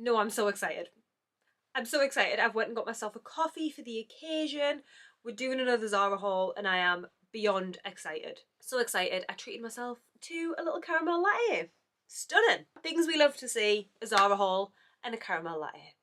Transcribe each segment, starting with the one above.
No, I'm so excited. I'm so excited. I've went and got myself a coffee for the occasion. We're doing another Zara haul and I am beyond excited. So excited. I treated myself to a little caramel latte. Stunning. Things we love to see, a Zara haul and a caramel latte.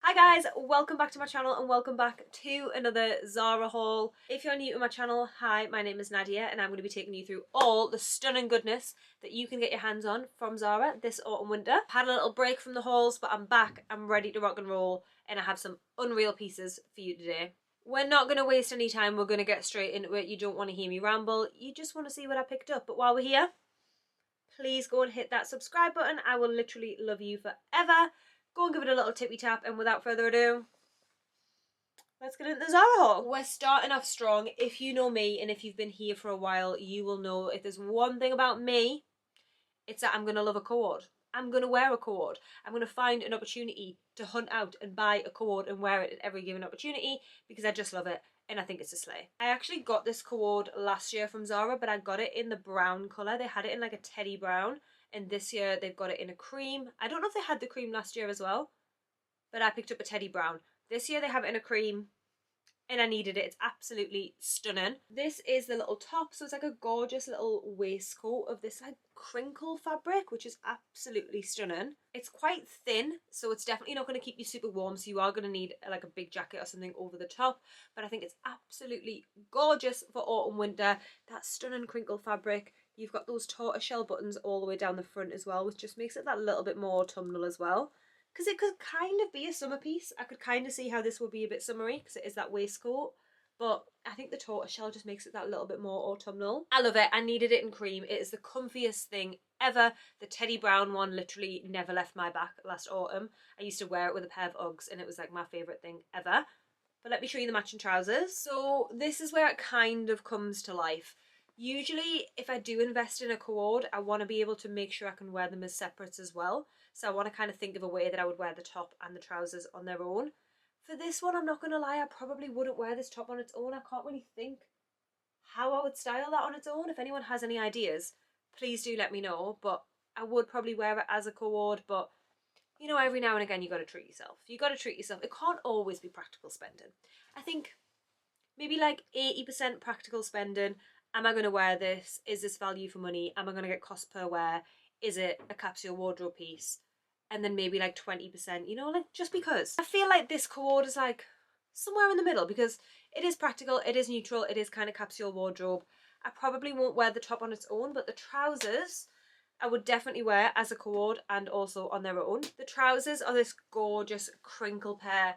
Hi guys, welcome back to my channel and welcome back to another Zara haul. If you're new to my channel, hi, my name is Nadia and I'm going to be taking you through all the stunning goodness that you can get your hands on from Zara this autumn winter. I've had a little break from the hauls, but I'm back, I'm ready to rock and roll, and I have some unreal pieces for you today. We're not going to waste any time, we're going to get straight into it. You don't want to hear me ramble, you just want to see what I picked up. But while we're here, please go and hit that subscribe button. I will literally love you forever. Go and give it a little tippy tap, and without further ado, let's get into the Zara haul. We're starting off strong. If you know me and if you've been here for a while, you will know if there's one thing about me, it's that I'm going to love a coord. I'm going to wear a coord. I'm going to find an opportunity to hunt out and buy a coord and wear it at every given opportunity because I just love it and I think it's a slay. I actually got this coord last year from Zara, but I got it in the brown colour. They had it in like a teddy brown. And this year they've got it in a cream. I don't know if they had the cream last year as well, but I picked up a teddy brown. This year they have it in a cream and I needed it. It's absolutely stunning. This is the little top, so it's like a gorgeous little waistcoat of this like crinkle fabric, which is absolutely stunning. It's quite thin, so it's definitely not going to keep you super warm, so you are going to need like a big jacket or something over the top, but I think it's absolutely gorgeous for autumn winter. That stunning crinkle fabric. You've got those tortoiseshell buttons all the way down the front as well, which just makes it that little bit more autumnal as well. Because it could kind of be a summer piece. I could kind of see how this would be a bit summery because it is that waistcoat. But I think the tortoiseshell just makes it that little bit more autumnal. I love it. I needed it in cream. It is the comfiest thing ever. The teddy brown one literally never left my back last autumn. I used to wear it with a pair of Uggs and it was like my favourite thing ever. But let me show you the matching trousers. So this is where it kind of comes to life. Usually if I do invest in a coord, I want to be able to make sure I can wear them as separates as well. So I want to kind of think of a way that I would wear the top and the trousers on their own. For this one, I'm not going to lie, I probably wouldn't wear this top on its own. I can't really think how I would style that on its own. If anyone has any ideas, please do let me know. But I would probably wear it as a coord, but you know, every now and again you got to treat yourself. You got to treat yourself. It can't always be practical spending. I think maybe like 80% practical spending. Am I going to wear this? Is this value for money? Am I going to get cost per wear? Is it a capsule wardrobe piece? And then maybe like 20%, you know, like just because. I feel like this coord is like somewhere in the middle because it is practical, it is neutral, it is kind of capsule wardrobe. I probably won't wear the top on its own, but the trousers I would definitely wear as a coord and also on their own. The trousers are this gorgeous crinkle pair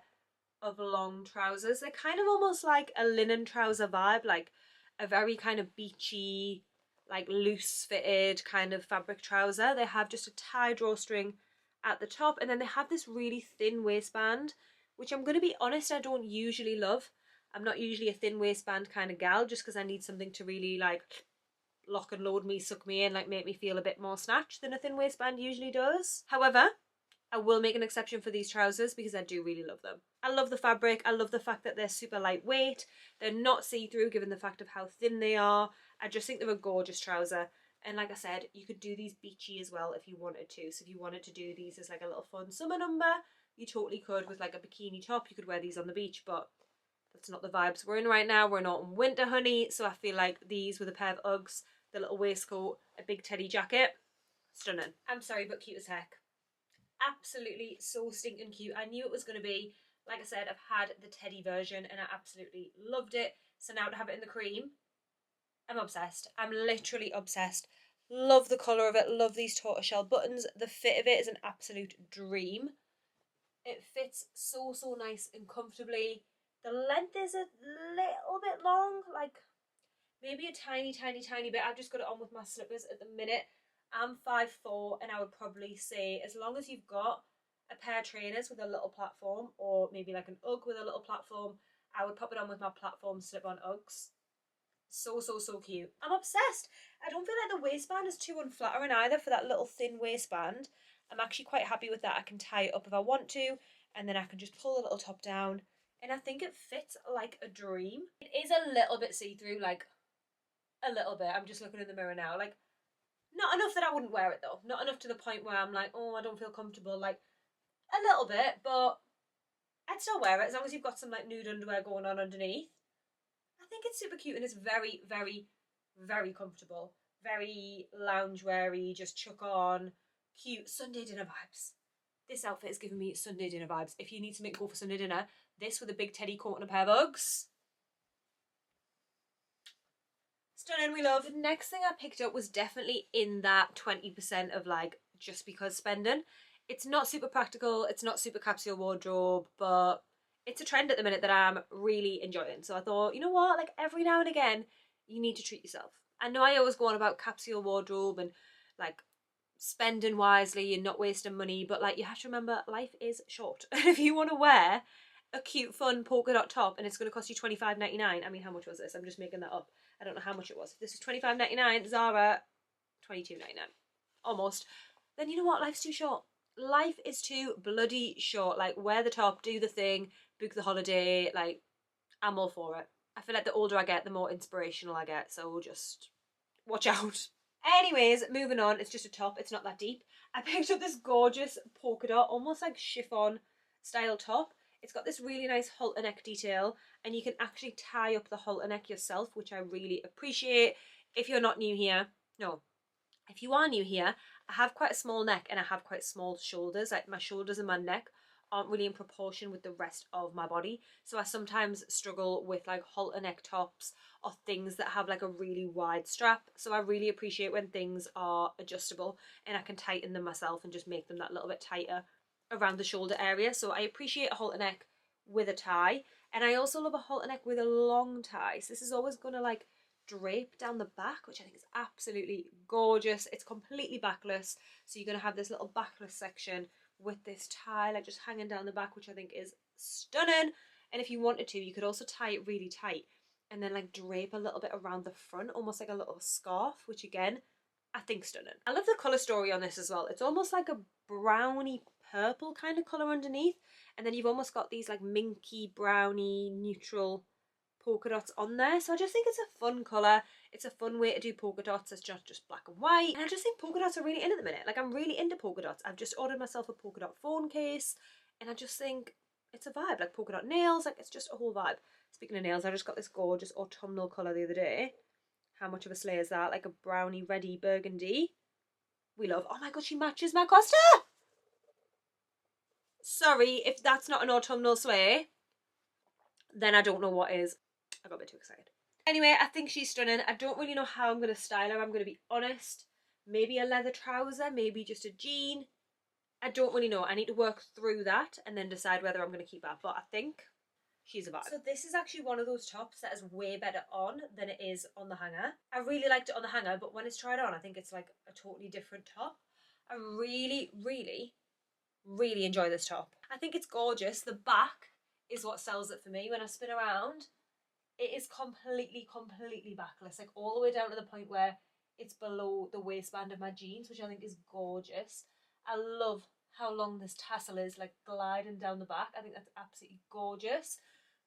of long trousers. They're kind of almost like a linen trouser vibe, like a very kind of beachy, like loose fitted kind of fabric trouser. They have just a tie drawstring at the top and then they have this really thin waistband, which I'm going to be honest, I don't usually love. I'm not usually a thin waistband kind of gal just because I need something to really like lock and load me, suck me in, like make me feel a bit more snatched than a thin waistband usually does. However, I will make an exception for these trousers because I do really love them. I love the fabric, I love the fact that they're super lightweight, they're not see-through given the fact of how thin they are. I just think they're a gorgeous trouser. And like I said, you could do these beachy as well if you wanted to. So if you wanted to do these as like a little fun summer number, you totally could with like a bikini top. You could wear these on the beach, but that's not the vibes we're in right now. We're in autumn winter, honey. So I feel like these with a pair of Uggs, the little waistcoat, a big teddy jacket, stunning. I'm sorry, but cute as heck. Absolutely so stinking cute. I knew it was going to be. Like I said, I've had the teddy version and I absolutely loved it. So now to have it in the cream, I'm obsessed. I'm literally obsessed. Love the colour of it. Love these tortoiseshell buttons. The fit of it is an absolute dream. It fits so, so nice and comfortably. The length is a little bit long. Like maybe a tiny, tiny, tiny bit. I've just got it on with my slippers at the minute. I'm 5'4" and I would probably say as long as you've got a pair of trainers with a little platform or maybe like an Ugg with a little platform, I would pop it on with my platform slip-on Uggs. So, so, so cute. I'm obsessed. I don't feel like the waistband is too unflattering either for that little thin waistband. I'm actually quite happy with that. I can tie it up if I want to and then I can just pull the little top down and I think it fits like a dream. It is a little bit see-through, like a little bit. I'm just looking in the mirror now. Like Not enough that I wouldn't wear it though. Not enough to the point where I'm like, oh, I don't feel comfortable. Like, a little bit, but I'd still wear it as long as you've got some like nude underwear going on underneath. I think it's super cute and it's very, very, very comfortable. Very loungewear-y, just chuck on. Cute Sunday dinner vibes. This outfit is giving me Sunday dinner vibes. If you need something to go for Sunday dinner, this with a big teddy coat and a pair of Uggs. Stunning, we love. The next thing I picked up was definitely in that 20% of like just because spending. It's not super practical, it's not super capsule wardrobe, but it's a trend at the minute that I'm really enjoying. So I thought, you know what, like every now and again, you need to treat yourself. I know I always go on about capsule wardrobe and like spending wisely and not wasting money, but like you have to remember life is short. And if you want to wear a cute fun polka dot top and it's going to cost you $25.99, I mean, how much was this? I'm just making that up. I don't know how much it was. If this was $25.99, Zara $22.99 almost, then you know what, life's too short. Life is too bloody short. Like, wear the top, do the thing, book the holiday. Like, I'm all for it. I feel like the older I get, the more inspirational I get, so just watch out. Anyways, moving on. It's just a top, it's not that deep. I picked up this gorgeous polka dot, almost like chiffon style top. It's got this really nice halter neck detail, and you can actually tie up the halter neck yourself, which I really appreciate. If you're not new here, no, if you are new here, I have quite a small neck and I have quite small shoulders. Like, my shoulders and my neck aren't really in proportion with the rest of my body, so I sometimes struggle with like halter neck tops or things that have like a really wide strap. So I really appreciate when things are adjustable and I can tighten them myself and just make them that little bit tighter around the shoulder area. So I appreciate a halter neck with a tie, and I also love a halter neck with a long tie. So this is always going to like drape down the back, which I think is absolutely gorgeous. It's completely backless, so you're going to have this little backless section with this tie like just hanging down the back, which I think is stunning. And if you wanted to, you could also tie it really tight and then like drape a little bit around the front, almost like a little scarf, which again, I think stunning. I love the colour story on this as well. It's almost like a browny purple kind of colour underneath, and then you've almost got these like minky browny neutral polka dots on there. So I just think it's a fun colour. It's a fun way to do polka dots. It's not just black and white, and I just think polka dots are really in at the minute. Like, I'm really into polka dots. I've just ordered myself a polka dot phone case, and I just think it's a vibe. Like, polka dot nails, like it's just a whole vibe. Speaking of nails, I just got this gorgeous autumnal colour the other day. How much of a slay is that? Like a brownie reddy burgundy. We love. Oh my god, she matches my Costa! Sorry, if that's not an autumnal slay, then I don't know what is. I got a bit too excited. Anyway, I think she's stunning. I don't really know how I'm going to style her, I'm going to be honest. Maybe a leather trouser, maybe just a jean. I don't really know. I need to work through that and then decide whether I'm going to keep her. But I think she's a vibe. So this is actually one of those tops that is way better on than it is on the hanger. I really liked it on the hanger, but when it's tried on, I think it's like a totally different top. I really, really, really enjoy this top. I think it's gorgeous. The back is what sells it for me. When I spin around, it is completely, completely backless, like all the way down to the point where it's below the waistband of my jeans, which I think is gorgeous. I love how long this tassel is, like gliding down the back. I think that's absolutely gorgeous.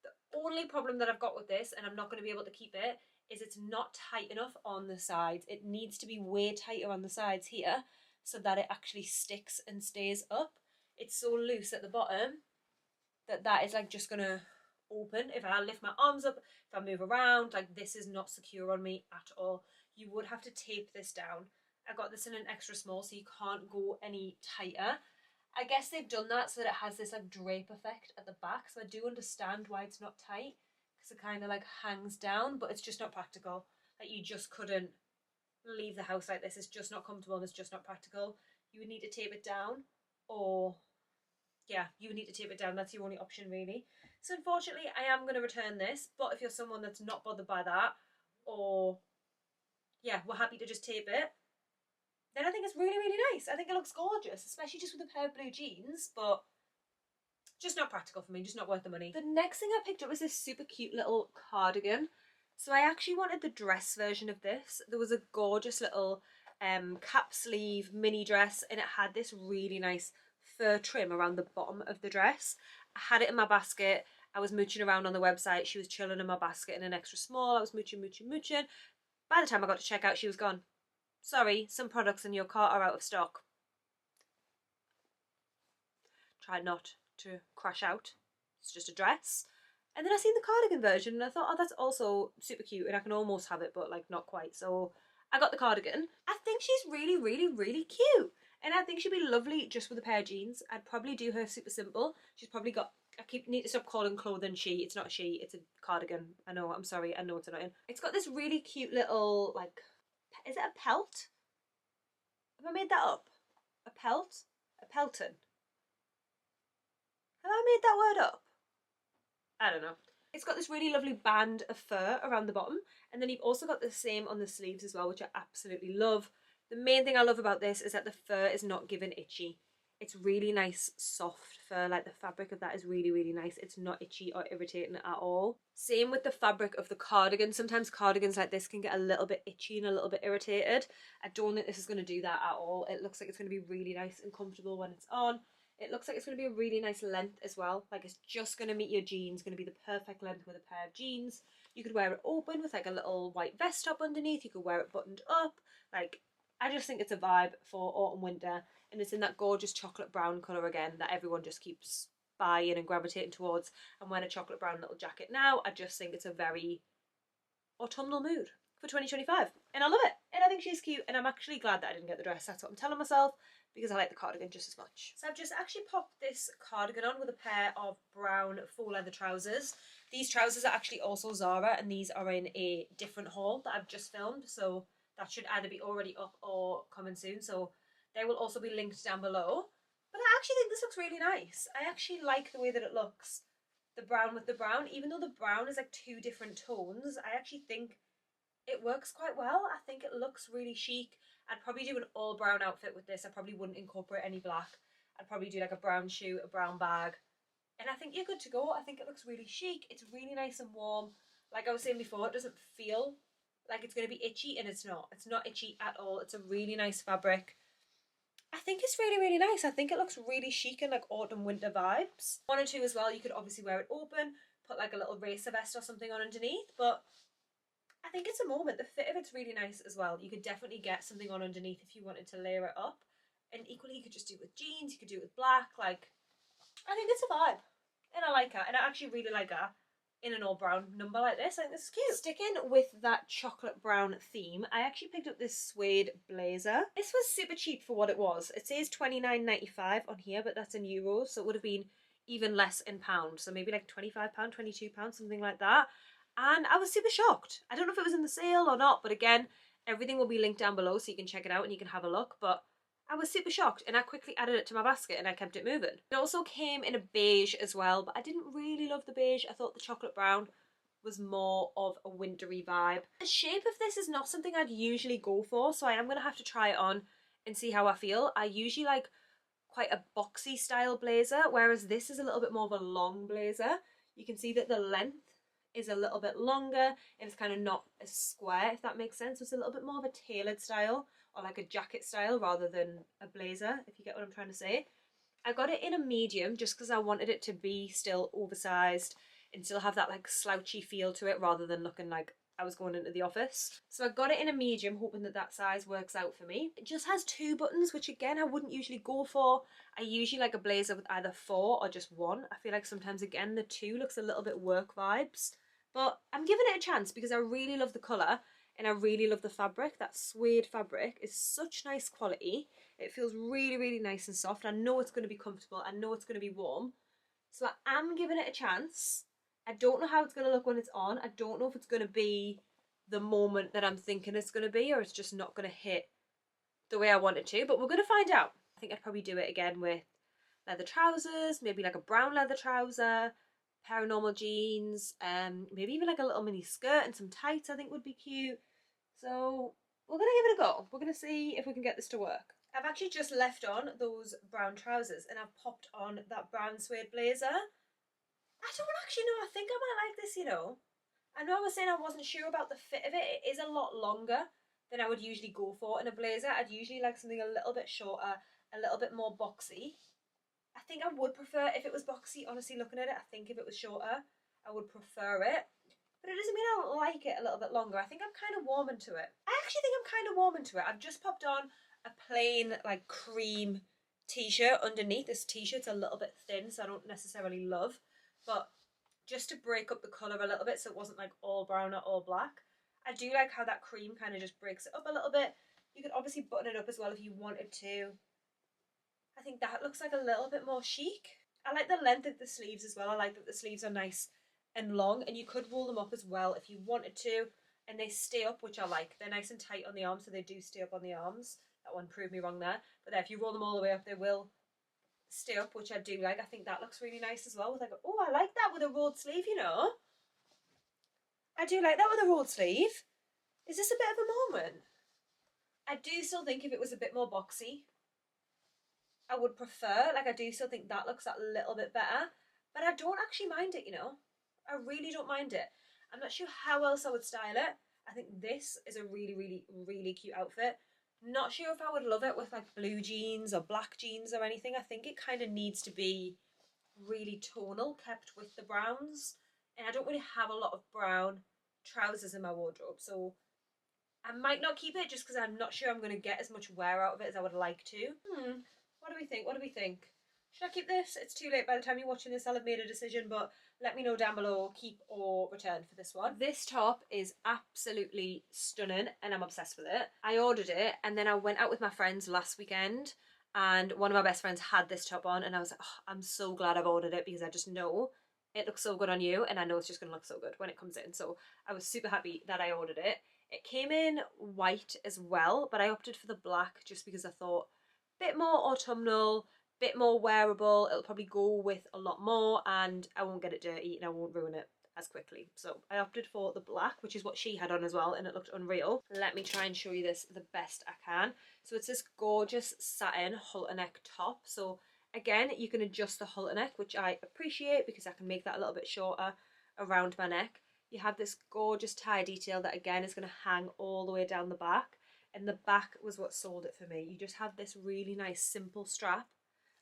The only problem that I've got with this, and I'm not going to be able to keep it, is it's not tight enough on the sides. It needs to be way tighter on the sides here so that it actually sticks and stays up. It's so loose at the bottom that is like just going to open. If I lift my arms up, if I move around, like this is not secure on me at all. You would have to tape this down. I got this in an extra small, so you can't go any tighter. I guess they've done that so that it has this like drape effect at the back, so I do understand why it's not tight, because it kind of like hangs down, but it's just not practical. Like, you just couldn't leave the house like this. It's just not comfortable and it's just not practical. You would need to tape it down, or yeah, you would need to tape it down. That's your only option really. So unfortunately I am going to return this, but if you're someone that's not bothered by that, or yeah, we're happy to just tape it, then I think it's really, really nice. I think it looks gorgeous, especially just with a pair of blue jeans, but just not practical for me, just not worth the money. The next thing I picked up was this super cute little cardigan. So I actually wanted the dress version of this. There was a gorgeous little cap sleeve mini dress, and it had this really nice fur trim around the bottom of the dress. I had it in my basket. I was mooching around on the website. She was chilling in my basket in an extra small. I was mooching. By the time I got to checkout, she was gone. sorry, some products in your cart are out of stock. Try not to crash out. It's just a dress. And then I seen the cardigan version and I thought, oh, that's also super cute and I can almost have it, but like not quite. So I got the cardigan. I think she's really, really, really cute. And I think she'd be lovely just with a pair of jeans. I'd probably do her super simple. She's probably got, need to stop calling clothing she. It's not a she, it's a cardigan. I know, I'm sorry, I know it's annoying. It's got this really cute little, like, is it a pelt? Have I made that up? A pelt? A pelton? Have I made that word up? I don't know. It's got this really lovely band of fur around the bottom, and then you've also got the same on the sleeves as well, which I absolutely love. The main thing I love about this is that the fur is not given itchy. It's really nice soft fur, like the fabric of that is really, really nice. It's not itchy or irritating at all. Same with the fabric of the cardigan. Sometimes cardigans like this can get a little bit itchy and a little bit irritated. I don't think this is going to do that at all. It looks like it's going to be really nice and comfortable when it's on. It looks like it's going to be a really nice length as well. Like it's just going to meet your jeans, going to be the perfect length with a pair of jeans. You could wear it open with like a little white vest top underneath. You could wear it buttoned up. Like, I just think it's a vibe for autumn winter, and it's in that gorgeous chocolate brown colour again that everyone just keeps buying and gravitating towards. I'm wearing a chocolate brown little jacket now. I just think it's a very autumnal mood for 2025 and I love it, and I think she's cute, and I'm actually glad that I didn't get the dress. That's what I'm telling myself, because I like the cardigan just as much. So I've just actually popped this cardigan on with a pair of brown faux leather trousers. These trousers are actually also Zara, and these are in a different haul that I've just filmed, so that should either be already up or coming soon, so they will also be linked down below. But I actually think this looks really nice. I actually like the way that it looks, the brown with the brown. Even though the brown is like two different tones, I actually think it works quite well. I think it looks really chic. I'd probably do an all brown outfit with this. I probably wouldn't incorporate any black. I'd probably do like a brown shoe, a brown bag, and I think you're good to go. I think it looks really chic. It's really nice and warm. Like I was saying before, it doesn't feel like it's going to be itchy, and it's not. It's not itchy at all. It's a really nice fabric. I think it's really, really nice. I think it looks really chic and like autumn winter vibes. One or two as well, you could obviously wear it open, put like a little racer vest or something on underneath, but I think it's a moment. The fit of it's really nice as well. You could definitely get something on underneath if you wanted to layer it up. And equally, you could just do it with jeans, you could do it with black. Like, I think it's a vibe. And I like her. And I actually really like her in an all brown number like this. I think this is cute. Sticking with that chocolate brown theme, I actually picked up this suede blazer. This was super cheap for what it was. It says £29.95 on here, but that's in euros, so it would have been even less in pounds. So maybe like £25, £22, something like that. And I was super shocked. I don't know if it was in the sale or not, but again, everything will be linked down below so you can check it out and you can have a look. But I was super shocked, and I quickly added it to my basket and I kept it moving. It also came in a beige as well, but I didn't really love the beige. I thought the chocolate brown was more of a wintry vibe. The shape of this is not something I'd usually go for, so I am going to have to try it on and see how I feel. I usually like quite a boxy style blazer, whereas this is a little bit more of a long blazer. You can see that the length is a little bit longer and it's kind of not as square, if that makes sense. So it's a little bit more of a tailored style, or like a jacket style rather than a blazer, if you get what I'm trying to say. I got it in a medium just because I wanted it to be still oversized and still have that like slouchy feel to it rather than looking like I was going into the office. So I got it in a medium, hoping that that size works out for me. It just has 2 buttons, which again I wouldn't usually go for. I usually like a blazer with either 4 or just 1. I feel like sometimes again the 2 looks a little bit work vibes. But I'm giving it a chance because I really love the colour and I really love the fabric. That suede fabric is such nice quality. It feels really, really nice and soft. I know it's going to be comfortable. I know it's going to be warm. So I am giving it a chance. I don't know how it's going to look when it's on. I don't know if it's going to be the moment that I'm thinking it's going to be, or it's just not going to hit the way I want it to. But we're going to find out. I think I'd probably do it again with leather trousers, maybe like a brown leather trouser, pair of normal jeans, maybe even like a little mini skirt and some tights I think would be cute. So we're going to give it a go. We're going to see if we can get this to work. I've actually just left on those brown trousers and I've popped on that brown suede blazer. I don't actually know. I think I might like this, you know. I know I was saying I wasn't sure about the fit of it. It is a lot longer than I would usually go for in a blazer. I'd usually like something a little bit shorter, a little bit more boxy. I think I would prefer if it was boxy, honestly, looking at it. I think if it was shorter, I would prefer it. but it doesn't mean I don't like it a little bit longer. I think I'm kind of warming to it. I actually think I'm kind of warming to it. I've just popped on a plain like cream t-shirt underneath. This t-shirt's a little bit thin, so I don't necessarily love, but just to break up the colour a little bit so it wasn't like all brown or all black. I do like how that cream kind of just breaks it up a little bit. You could obviously button it up as well if you wanted to. I think that looks like a little bit more chic. I like the length of the sleeves as well. I like that the sleeves are nice and long, and you could roll them up as well if you wanted to, and they stay up, which I like. They're nice and tight on the arms, so they do stay up on the arms. That one proved me wrong there. But there, if you roll them all the way up, they will stay up, which I do like. I think that looks really nice as well. With like, oh, I like that with a rolled sleeve, you know. I do like that with a rolled sleeve. Is this a bit of a moment? I do still think if it was a bit more boxy, I would prefer. Like, I do still think that looks a little bit better, but I don't actually mind it, you know. I really don't mind it. I'm not sure how else I would style it. I think this is a really, really, really cute outfit. Not sure if I would love it with like blue jeans or black jeans or anything. I think it kind of needs to be really tonal, kept with the browns. And I don't really have a lot of brown trousers in my wardrobe, so I might not keep it just because I'm not sure I'm going to get as much wear out of it as I would like to. What do we think? What do we think? Should I keep this? It's too late by the time you're watching this. I'll have made a decision, but let me know down below, keep or return for this one. This top is absolutely stunning and I'm obsessed with it. I ordered it and then I went out with my friends last weekend and one of my best friends had this top on and I was like, oh, I'm so glad I've ordered it because I just know it looks so good on you and I know it's just going to look so good when it comes in. So I was super happy that I ordered it. It came in white as well, but I opted for the black just because I thought a bit more autumnal, bit more wearable. It'll probably go with a lot more and I won't get it dirty and I won't ruin it as quickly. So I opted for the black, which is what she had on as well, and it looked unreal. Let me try and show you this the best I can. So it's this gorgeous satin halter neck top. So again, you can adjust the halter neck, which I appreciate because I can make that a little bit shorter around my neck. You have this gorgeous tie detail that again is going to hang all the way down the back, and the back was what sold it for me. You just have this really nice simple strap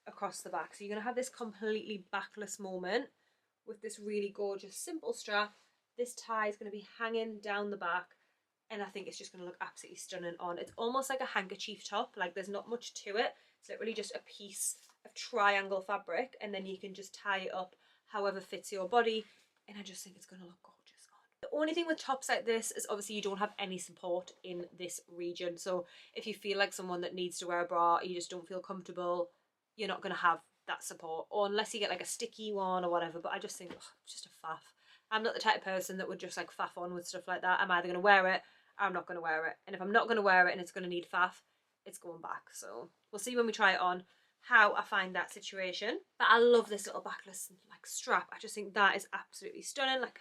across the back, so you're going to have this completely backless moment with this really gorgeous simple strap. This tie is going to be hanging down the back and I think it's just going to look absolutely stunning on. It's almost like a handkerchief top, like there's not much to it. It's literally just a piece of triangle fabric and then you can just tie it up however fits your body, and I just think it's going to look gorgeous on. The only thing with tops like this is obviously you don't have any support in this region, so if you feel like someone that needs to wear a bra, you just don't feel comfortable, you're not going to have that support, or unless you get like a sticky one or whatever. But I just think, oh, it's just a faff. I'm not the type of person that would just like faff on with stuff like that. I'm either going to wear it or I'm not going to wear it, and if I'm not going to wear it and it's going to need faff, it's going back. So we'll see when we try it on how I find that situation. But I love this little backless like strap. I just think that is absolutely stunning, like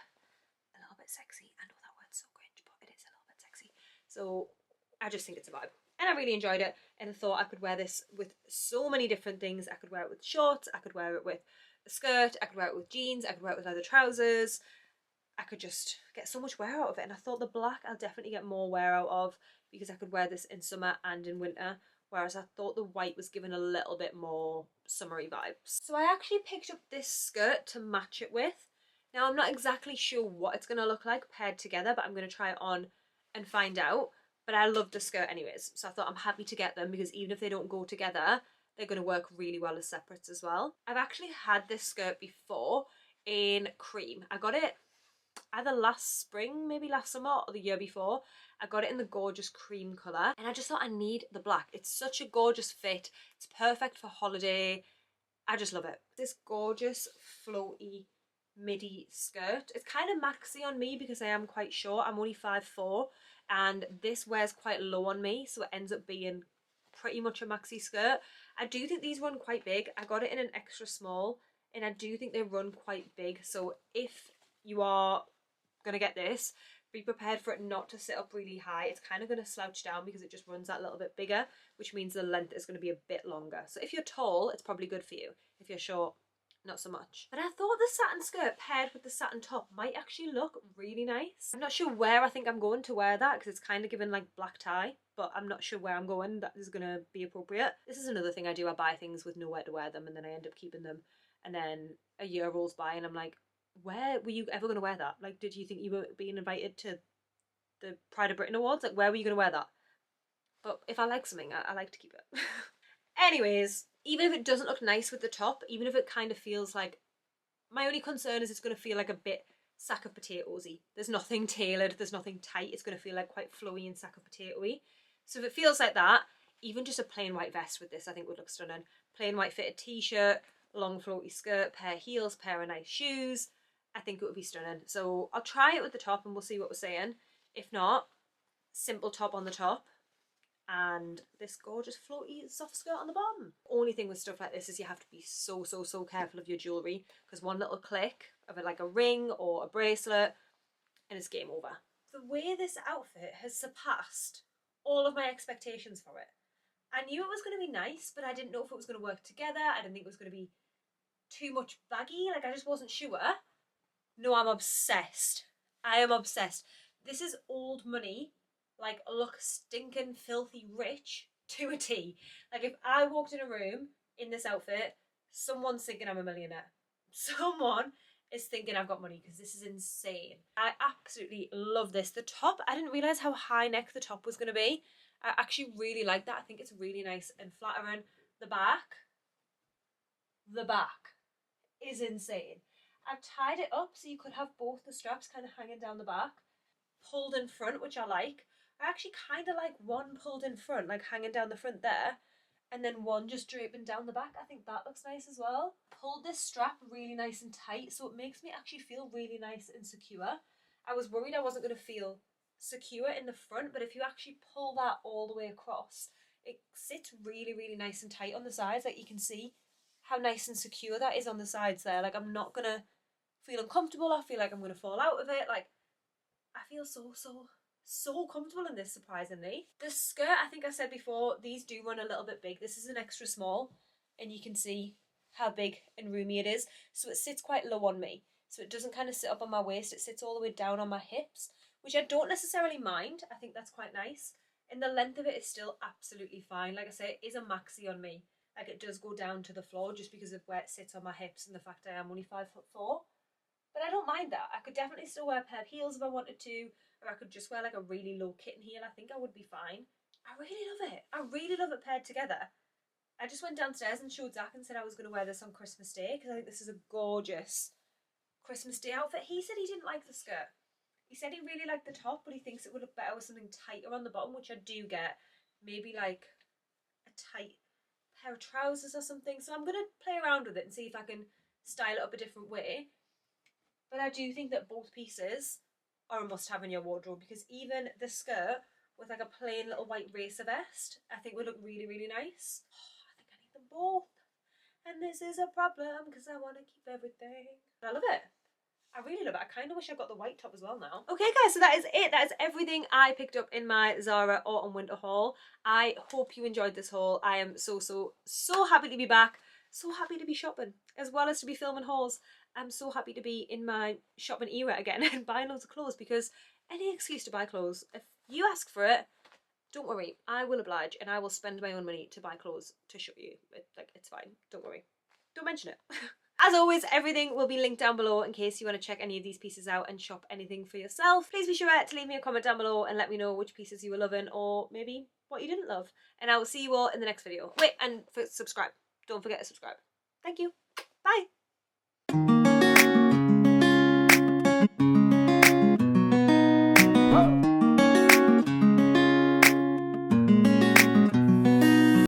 a little bit sexy. I know that word's so cringe, but it is a little bit sexy. So I just think it's a vibe. And I really enjoyed it and I thought I could wear this with so many different things. I could wear it with shorts, I could wear it with a skirt, I could wear it with jeans, I could wear it with leather trousers. I could just get so much wear out of it, and I thought the black I'll definitely get more wear out of because I could wear this in summer and in winter, whereas I thought the white was given a little bit more summery vibes. So I actually picked up this skirt to match it with. Now I'm not exactly sure what it's going to look like paired together, but I'm going to try it on and find out. But I love the skirt anyways, so I thought I'm happy to get them because even if they don't go together, they're going to work really well as separates as well. I've actually had this skirt before in cream. I got it either last spring, maybe last summer, or the year before. I got it in the gorgeous cream colour and I just thought I need the black. It's such a gorgeous fit. It's perfect for holiday. I just love it. This gorgeous floaty midi skirt. It's kind of maxi on me because I am quite short. I'm only 5'4", and this wears quite low on me, so it ends up being pretty much a maxi skirt. I do think these run quite big. I got it in an extra small and I do think they run quite big, so if you are going to get this, be prepared for it not to sit up really high. It's kind of going to slouch down because it just runs that little bit bigger, which means the length is going to be a bit longer. So if you're tall, it's probably good for you. If you're short, not so much. But I thought the satin skirt paired with the satin top might actually look really nice. I'm not sure where I think I'm going to wear that because it's kind of given like black tie, but I'm not sure where I'm going that is going to be appropriate. This is another thing I do. I buy things with nowhere to wear them and then I end up keeping them, and then a year rolls by and I'm like, where were you ever going to wear that? Like, did you think you were being invited to the Pride of Britain Awards? Like, where were you going to wear that? But if I like something, I like to keep it. Anyways, even if it doesn't look nice with the top, even if it kind of feels like, my only concern is it's going to feel like a bit sack of potatoes-y. There's nothing tailored, there's nothing tight. It's going to feel like quite flowy and sack of potato-y. So if it feels like that, even just a plain white vest with this I think would look stunning. Plain white fitted t-shirt, long floaty skirt, pair of heels, pair of nice shoes. I think it would be stunning. So I'll try it with the top and we'll see what we're saying. If not, simple top on the top and this gorgeous floaty soft skirt on the bottom. Only thing with stuff like this is you have to be so careful of your jewellery, because one little click of it, like a ring or a bracelet, and it's game over. The way this outfit has surpassed all of my expectations for it. I knew it was going to be nice, but I didn't know if it was going to work together. I didn't think it was going to be too much baggy. Like, I just wasn't sure. No, I'm obsessed. I am obsessed. This is old money, like, look stinking filthy rich to a T. Like, if I walked in a room in this outfit, someone's thinking I'm a millionaire. Someone is thinking I've got money, because this is insane. I absolutely love this. The top, I didn't realise how high neck the top was going to be. I actually really like that. I think it's really nice and flattering. The back is insane. I've tied it up so you could have both the straps kind of hanging down the back, pulled in front, which I like. I actually kind of like one pulled in front, like hanging down the front there, and then one just draping down the back. I think that looks nice as well. Pulled this strap really nice and tight, so it makes me actually feel really nice and secure. I was worried I wasn't going to feel secure in the front, but if you actually pull that all the way across, it sits really nice and tight on the sides. Like, you can see how nice and secure that is on the sides there. Like, I'm not gonna feel uncomfortable. I feel like I'm gonna fall out of it. Like, I feel so comfortable in this, surprisingly. The skirt, I think I said before, these do run a little bit big. This is an extra small, and you can see how big and roomy it is. So it sits quite low on me. So it doesn't kind of sit up on my waist. It sits all the way down on my hips, which I don't necessarily mind. I think that's quite nice. And the length of it is still absolutely fine. Like I say, it is a maxi on me. Like, it does go down to the floor just because of where it sits on my hips and the fact I am only 5'4". But I don't mind that. I could definitely still wear a pair of heels if I wanted to, or I could just wear like a really low kitten heel. I think I would be fine. I really love it. I really love it paired together. I just went downstairs and showed Zach and said I was going to wear this on Christmas Day, because I think this is a gorgeous Christmas Day outfit. He said he didn't like the skirt. He said he really liked the top, but he thinks it would look better with something tighter on the bottom, which I do get. Maybe like a tight pair of trousers or something. So I'm going to play around with it and see if I can style it up a different way. But I do think that both pieces are a must-have in your wardrobe, because even the skirt with like a plain little white racer vest, I think would look really nice. Oh, I think I need them both. And this is a problem because I want to keep everything. I love it. I really love it. I kind of wish I got the white top as well now. Okay guys, so that is it. That is everything I picked up in my Zara autumn winter haul. I hope you enjoyed this haul. I am so happy to be back. So happy to be shopping as well as to be filming hauls. I'm so happy to be in my shopping era again and buying loads of clothes, because any excuse to buy clothes, if you ask for it, don't worry, I will oblige and I will spend my own money to buy clothes to show you. It's fine. Don't worry. Don't mention it. As always, everything will be linked down below in case you want to check any of these pieces out and shop anything for yourself. Please be sure to leave me a comment down below and let me know which pieces you were loving, or maybe what you didn't love. And I will see you all in the next video. Wait, and subscribe. Don't forget to subscribe. Thank you. Bye.